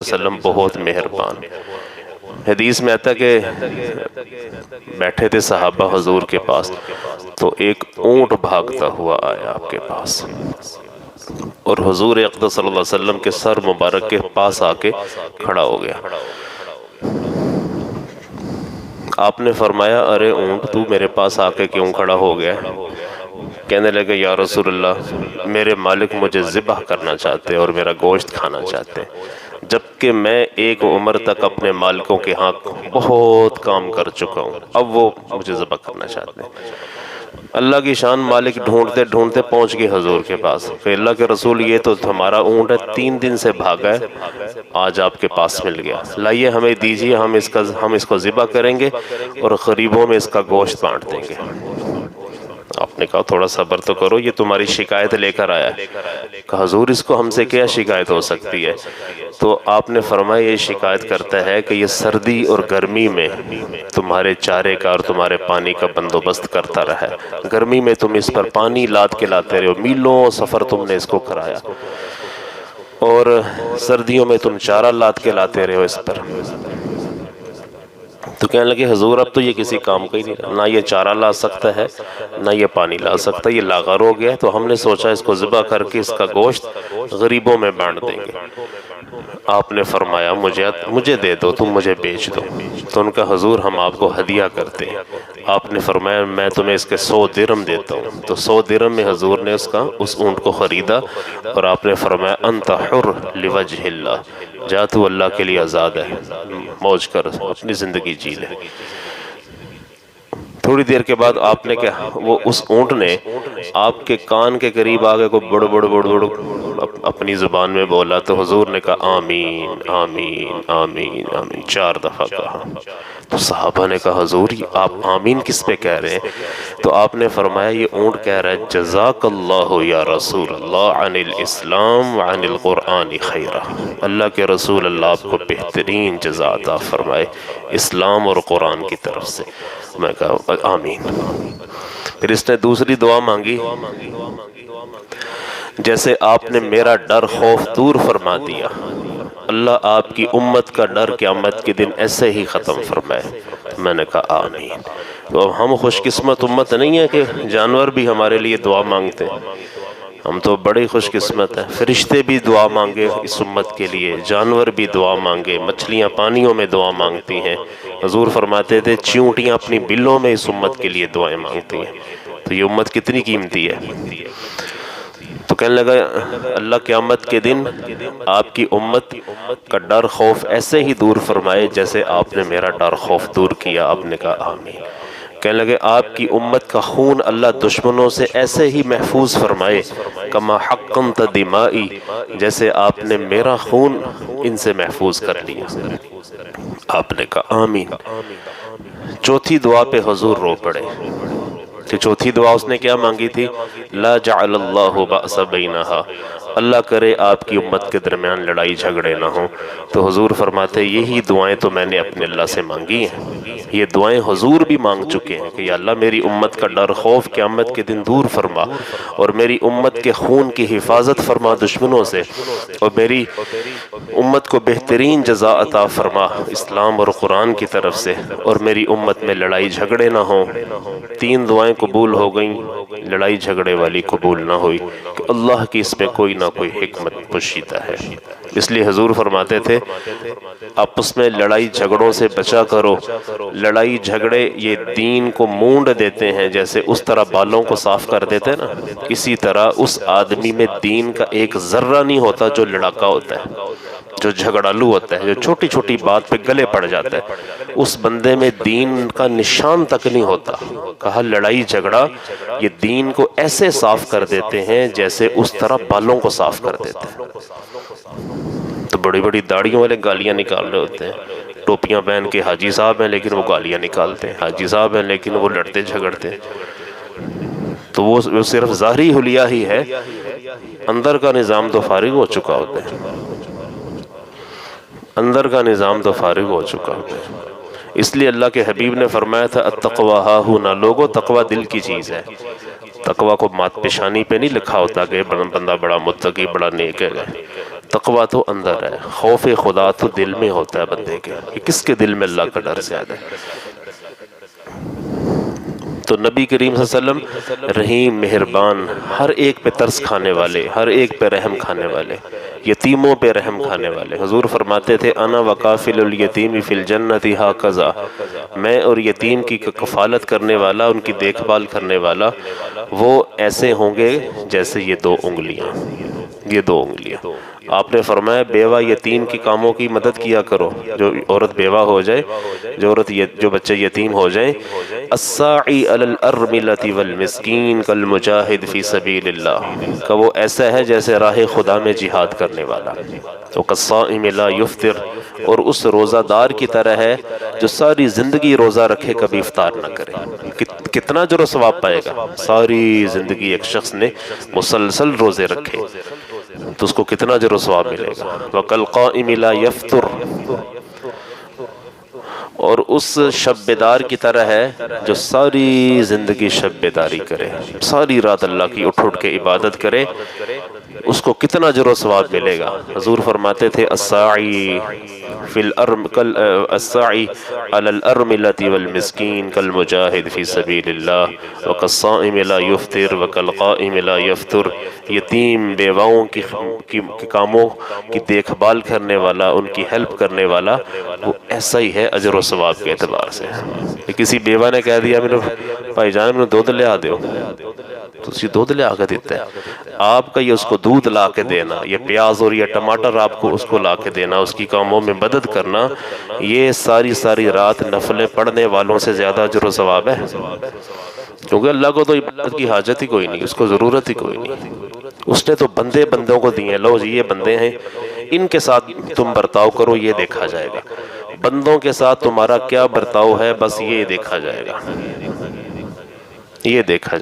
وسلم بہت مہربان۔ حدیث میں آتا کہ بیٹھے تھے صحابہ حضور کے پاس، تو ایک اونٹ بھاگتا ہوا آیا آپ کے پاس، اور حضور اقدس صلی اللہ علیہ وسلم کے سر مبارک کے پاس آ کے کھڑا ہو گیا۔ آپ نے فرمایا ارے اونٹ تو میرے پاس آ کے کیوں کھڑا ہو گیا؟ کہنے لگے یا رسول اللہ میرے مالک مجھے ذبح کرنا چاہتے اور میرا گوشت کھانا چاہتے، جبکہ میں ایک عمر تک اپنے مالکوں کے ہاں بہت کام کر چکا ہوں، اب وہ مجھے ذبح کرنا چاہتے ہیں۔ اللہ کی شان، مالک ڈھونڈتے ڈھونڈتے پہنچ گئے حضور کے پاس کہ اللہ کے رسول یہ تو ہمارا اونٹ ہے، 3 دن سے بھاگا ہے، آج آپ کے پاس مل گیا، لائیے ہمیں دیجیے، ہم اس کو ذبح کریں گے اور غریبوں میں اس کا گوشت بانٹ دیں گے۔ آپ نے کہا تھوڑا صبر تو کرو، یہ تمہاری شکایت لے کر آیا ہے۔ کہا حضور اس کو ہم سے کیا شکایت ہو سکتی ہے؟ تو آپ نے فرمایا یہ شکایت کرتا ہے کہ یہ سردی اور گرمی میں تمہارے چارے کا اور تمہارے پانی کا بندوبست کرتا رہا ہے، گرمی میں تم اس پر پانی لاد کے لاتے رہے ہو، میلوں سفر تم نے اس کو کرایا، اور سردیوں میں تم چارہ لاد کے لاتے رہے ہو اس پر۔ تو کہنے لگے حضور اب تو یہ کسی کام کا ہی نہیں رہا، نہ یہ چارہ لا سکتا ہے نہ یہ پانی لا سکتا، یہ لاغر ہو گیا ہے، تو ہم نے سوچا اس کو ذبح کر کے اس کا گوشت غریبوں میں بانٹ دیں گے۔ آپ نے فرمایا مجھے دے دو، تم مجھے بیچ دو۔ تو ان کا حضور ہم آپ کو ہدیہ کرتے ہیں۔ آپ نے فرمایا میں تمہیں اس کے 100 درہم دیتا ہوں۔ تو 100 درہم میں حضور نے اس اونٹ کو خریدا، اور آپ نے فرمایا انت حر لوجہ اللہ، جا تو اللہ کے لیے آزاد ہے، موج کر، اپنی زندگی جی لے۔ تھوڑی دیر کے بعد آپ نے کہا وہ اس اونٹ نے آپ کے کان کے قریب آگے کو بڑ بڑ بڑ بڑ اپنی زبان میں بولا، تو حضور نے کہا آمین آمین آمین آمین 4 دفعہ کہا۔ تو صحابہ نے کہا حضور آپ آمین کس پہ کہہ رہے ہیں؟ تو آپ نے فرمایا یہ اونٹ کہہ رہا ہے جزاک اللہ یا رسول اللہ عن الاسلام وعن القرآن خیرہ، اللہ کے رسول اللہ آپ کو بہترین جزا عطا فرمائے اسلام اور قرآن کی طرف سے۔ میں کہا آمین۔ پھر اس نے دوسری دعا مانگی، جیسے آپ نے میرا ڈر خوف دور فرما دیا، اللہ آپ کی امت کا ڈر قیامت کے دن ایسے ہی ختم فرمائے۔ میں نے کہا آمین۔ تو اب ہم خوش قسمت امت نہیں ہے کہ جانور بھی ہمارے لیے دعا مانگتے ہیں، ہم تو بڑی خوش قسمت ہیں۔ فرشتے بھی دعا مانگے اس امت کے لیے، جانور بھی دعا مانگے، مچھلیاں پانیوں میں دعا مانگتی ہیں۔ حضور فرماتے تھے چیونٹیاں اپنی بلوں میں اس امت کے لیے دعائیں مانگتی ہیں۔ تو یہ امت کتنی قیمتی ہے۔ تو کہنے لگا اللہ قیامت کے دن آپ کی امت کا ڈر خوف ایسے ہی دور فرمائے جیسے آپ نے میرا ڈر خوف دور کیا۔ آپ نے کہا آمین۔ کہنے لگے آپ کی امت کا خون اللہ دشمنوں سے ایسے ہی محفوظ فرمائے کما حقنت دمائی، جیسے آپ نے میرا خون ان سے محفوظ کر لیا۔ آپ نے کہا آمین۔ چوتھی دعا پہ حضور رو پڑے کہ چوتھی دعا اس نے کیا مانگی تھی؟ لا جعل اللہ بأس بینہا، اللہ کرے آپ کی امت کے درمیان لڑائی جھگڑے نہ ہوں۔ تو حضور فرماتے یہی دعائیں تو میں نے اپنے اللہ سے مانگی ہیں، یہ دعائیں حضور بھی مانگ چکے ہیں کہ یا اللہ میری امت کا ڈر خوف قیامت کے دن دور فرما، اور میری امت کے خون کی حفاظت فرما دشمنوں سے، اور میری امت کو بہترین جزا عطا فرما اسلام اور قرآن کی طرف سے، اور میری امت میں لڑائی جھگڑے نہ ہوں۔ 3 دعائیں قبول ہو گئیں، لڑائی جھگڑے والی قبول نہ ہوئی، کہ اللہ کی اس میں کوئی نہ کوئی حکمت پوشیدہ ہے۔ اس لیے حضور فرماتے تھے آپس میں لڑائی جھگڑوں سے بچا کرو، لڑائی جھگڑے یہ دین کو مونڈ دیتے ہیں، جیسے اس طرح بالوں کو صاف کر دیتے ہیں نا، اسی طرح اس آدمی میں دین کا ایک ذرہ نہیں ہوتا جو لڑاکا ہوتا ہے، جو جھگڑالو ہوتا ہے، جو چھوٹی چھوٹی بات پہ گلے پڑ جاتا ہے، اس بندے میں دین کا نشان تک نہیں ہوتا۔ کہا لڑائی جھگڑا یہ دین کو ایسے صاف کر دیتے ہیں جیسے اس طرح بالوں کو صاف کر دیتے ہیں۔ تو بڑی بڑی داڑھیوں والے گالیاں نکال رہے ہوتے ہیں، ٹوپیاں پہن کے حاجی صاحب ہیں لیکن وہ گالیاں نکالتے ہیں، حاجی صاحب ہیں لیکن وہ لڑتے جھگڑتے ہیں۔ تو وہ صرف ظاہری حلیہ ہی ہے، اندر کا نظام تو فارغ ہو چکا ہوتا ہے، اندر کا نظام تو فارغ ہو چکا ہوتا ہے۔ اس لیے اللہ کے حبیب نے فرمایا تھا التقویٰ ہا ہنا، لوگوں تقویٰ دل کی چیز ہے۔ تقویٰ کو مات پیشانی پہ نہیں لکھا ہوتا کہ بندہ بڑا متقی بڑا نیک ہے، تقویٰ تو اندر ہے، خوف خدا تو دل میں ہوتا ہے بندے کے، کہ کس کے دل میں اللہ کا ڈر زیادہ ہے؟ تو نبی کریم صلی اللہ علیہ وسلم رحیم، مہربان، ہر ایک پہ ترس کھانے والے، ہر ایک پہ رحم کھانے والے، یتیموں پہ رحم کھانے والے۔ حضور فرماتے تھے انا وکافل الیتیم فی الجنت ہاکذا، میں اور یتیم کی کفالت کرنے والا، ان کی دیکھ بھال کرنے والا، وہ ایسے ہوں گے جیسے یہ دو انگلیاں، یہ دو انگلیاں۔ آپ نے فرمایا بیوہ یتیم کی کاموں کی مدد کیا کرو، جو عورت بیوہ ہو جائے، جو بچے یتیم ہو جائیں۔ الساعی علی الارملۃ والمسکین کالمجاہد فی سبیل اللہ، کہ وہ ایسا ہے جیسے راہ خدا میں جہاد کرنے والا۔ وکالصائم لا یفطر، اور اس روزہ دار کی طرح ہے جو ساری زندگی روزہ رکھے کبھی افطار نہ کرے۔ کتنا اجر و ثواب پائے گا؟ ساری زندگی ایک شخص نے مسلسل روزے رکھے تو اس کو کتنا اجر و ثواب ملے گا۔ وکالقائم لا یفطر، اور اس شب بیدار کی طرح ہے جو ساری زندگی شب بیداری کرے، ساری رات اللہ کی اٹھ اٹھ کے عبادت کرے، اس کو کتنا اجر و ثواب ملے گا؟ حضور فرماتے تھے الساعی علی الارملۃ والمسکین کالمجاہد فی سبیل اللہ، وکالصائم لا یفطر وکالقائم لا یفطر، یتیم بیواؤں کی کاموں کی دیکھ بھال کرنے والا، ان کی ہیلپ کرنے والا، وہ ایسا ہی ہے اجر و ثواب کے اعتبار سے۔ کسی بیوہ نے کہہ دیا بھائی جان میں دودھ لے آ دیو، تو اسی دودھ لے آ کے دیتا ہے۔ آپ کا یہ اس کو دودھ لا کے دینا، یہ پیاز اور یہ ٹماٹر آپ کو اس کو لا کے دینا، اس کی کاموں میں مدد کرنا، یہ ساری رات نفلیں پڑھنے والوں سے زیادہ اجر و ثواب ہے، کیونکہ اللہ کو تو عبادت کی حاجت ہی کوئی نہیں، اس کو ضرورت ہی کوئی نہیں۔ اس نے تو بندوں کو دیے، لو جی یہ بندے ہیں، ان کے ساتھ تم برتاؤ کرو، یہ دیکھا جائے گا۔ بندوں کے ساتھ تمہارا کیا برتاؤ ہے، بس یہ دیکھا جائے گا، یہ دیکھا جائے گا۔